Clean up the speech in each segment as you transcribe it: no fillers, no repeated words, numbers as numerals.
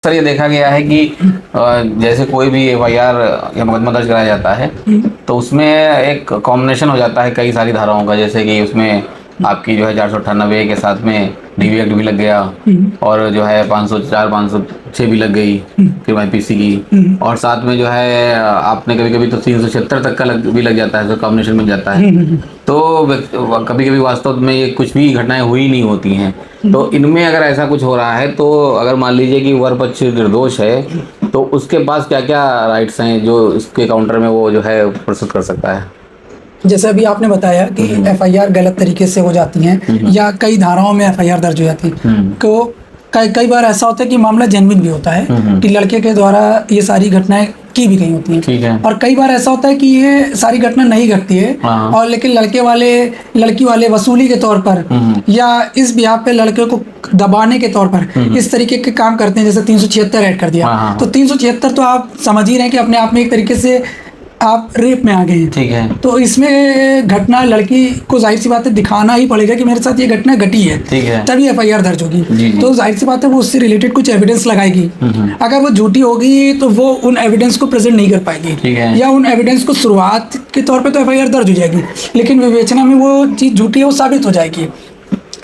Sir ये देखा गया है कि जैसे कोई भी एफआईआर या मुकदमा दर्ज कराया जाता है तो उसमें एक कॉम्बिनेशन हो जाता है कई सारी धाराओं का, जैसे कि उसमें आपकी जो है 498 के साथ में डीवी एक्ट भी लग गया और जो है 504 506 भी लग गई फिर आईपीसी की, और साथ में जो है आपने कभी कभी तो 376 तक का भी लग जाता है, तो कॉम्बिनेशन मिल जाता है। तो कभी कभी वास्तव में ये कुछ भी घटनाएं हुई नहीं होती हैं, तो इनमें अगर ऐसा कुछ हो रहा है तो अगर मान लीजिए कि वर पक्ष निर्दोष है तो उसके पास क्या क्या राइट्स हैं जो इसके काउंटर में वो जो है प्रस्तुत कर सकता है। जैसे अभी आपने बताया कि एफआईआर गलत तरीके से हो जाती हैं या कई धाराओं में एफआईआर दर्ज हो जाती है, तो कई बार ऐसा होता है कि मामला जेन्युइन भी होता है कि लड़के के द्वारा ये सारी घटनाएं की भी गई होती हैं, और कई बार ऐसा होता है कि ये सारी घटना नहीं घटती है और लेकिन लड़की वाले वसूली के तौर पर या इस बिहार पे लड़के को दबाने के तौर पर इस तरीके के काम करते हैं। जैसे 376 ऐड कर दिया, तो 376 तो आप समझ ही रहे हैं कि अपने आप में एक तरीके से आप रेप में आ गए हैं। ठीक है, तो इसमें घटना लड़की को जाहिर सी बात है दिखाना ही पड़ेगा कि मेरे साथ ये घटना घटी है, ठीक है, तभी एफआईआर दर्ज होगी। तो जाहिर सी बात है वो उससे रिलेटेड कुछ एविडेंस लगाएगी। अगर वो झूठी होगी तो वो उन एविडेंस को प्रेजेंट नहीं कर पाएगी, ठीक है, या उन एविडेंस को शुरुआत के तौर पे तो एफआईआर दर्ज हो जाएगी, लेकिन विवेचना में वो चीज़ झूठी है वो साबित हो जाएगी।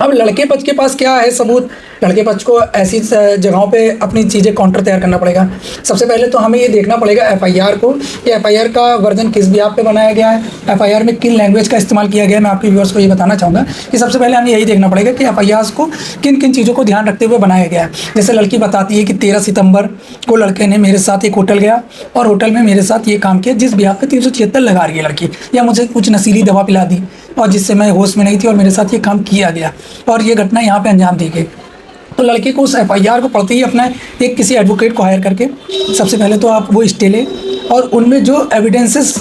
अब लड़के पक्ष के पास क्या है सबूत? लड़के पक्ष को ऐसी जगहों पे अपनी चीज़ें काउंटर तैयार करना पड़ेगा। सबसे पहले तो हमें ये देखना पड़ेगा एफआईआर को, कि एफआईआर का वर्जन किस बिहाफ पे बनाया गया है, एफआईआर में किन लैंग्वेज का इस्तेमाल किया गया है। मैं आपके व्यूअर्स को ये बताना चाहूँगा कि सबसे पहले हमें यही देखना पड़ेगा कि एफआईआर को किन किन चीज़ों को ध्यान रखते हुए बनाया गया है। जैसे लड़की बताती है कि 13 सितंबर को लड़के ने मेरे साथ एक होटल गया और होटल में मेरे साथ ये काम किया, जिस बिहाफ पे 376 लगा रही है लड़की, या मुझे कुछ नशीली दवा पिला दी और जिससे मैं होश में नहीं थी और मेरे साथ ये काम किया गया और ये घटना यहाँ पे अंजाम दी गई। तो लड़के को उस एफआईआर को पढ़ते ही अपना एक किसी एडवोकेट को हायर करके सबसे पहले तो आप वो स्टे लें और उनमें जो एविडेंसेस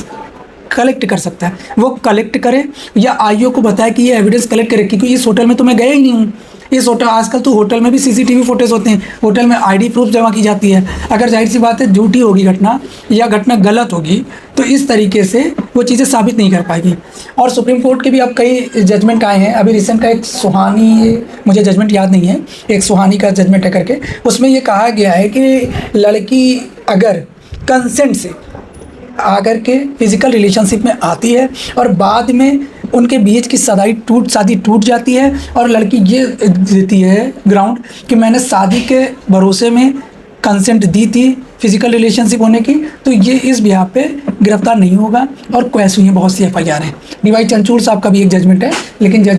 कलेक्ट कर सकता है वो कलेक्ट करे, या आईओ को बताए कि ये एविडेंस कलेक्ट करे, क्योंकि इस होटल में तो मैं गया ही नहीं हूँ। इस होटल आजकल तो होटल में भी सीसीटीवी फुटेज होते हैं, होटल में आईडी प्रूफ जमा की जाती है। अगर जाहिर सी बात है झूठी होगी घटना या घटना गलत होगी तो इस तरीके से वो चीज़ें साबित नहीं कर पाएगी। और सुप्रीम कोर्ट के भी अब कई जजमेंट आए हैं। अभी रिसेंट का एक सुहानी, मुझे जजमेंट याद नहीं है, एक सुहानी का जजमेंट है करके, उसमें ये कहा गया है कि लड़की अगर कंसेंट से आकर के फिजिकल रिलेशनशिप में आती है और बाद में उनके बीच की शादी टूट जाती है और लड़की ये देती है ग्राउंड कि मैंने शादी के भरोसे में कंसेंट दी थी फिजिकल रिलेशनशिप होने की, तो ये इस बिहाफ पे गिरफ्तार नहीं होगा। और क्वेश्चन हुई है बहुत सी एफआईआर हैं। डीवाई चंचूड़ साहब का भी एक जजमेंट है, लेकिन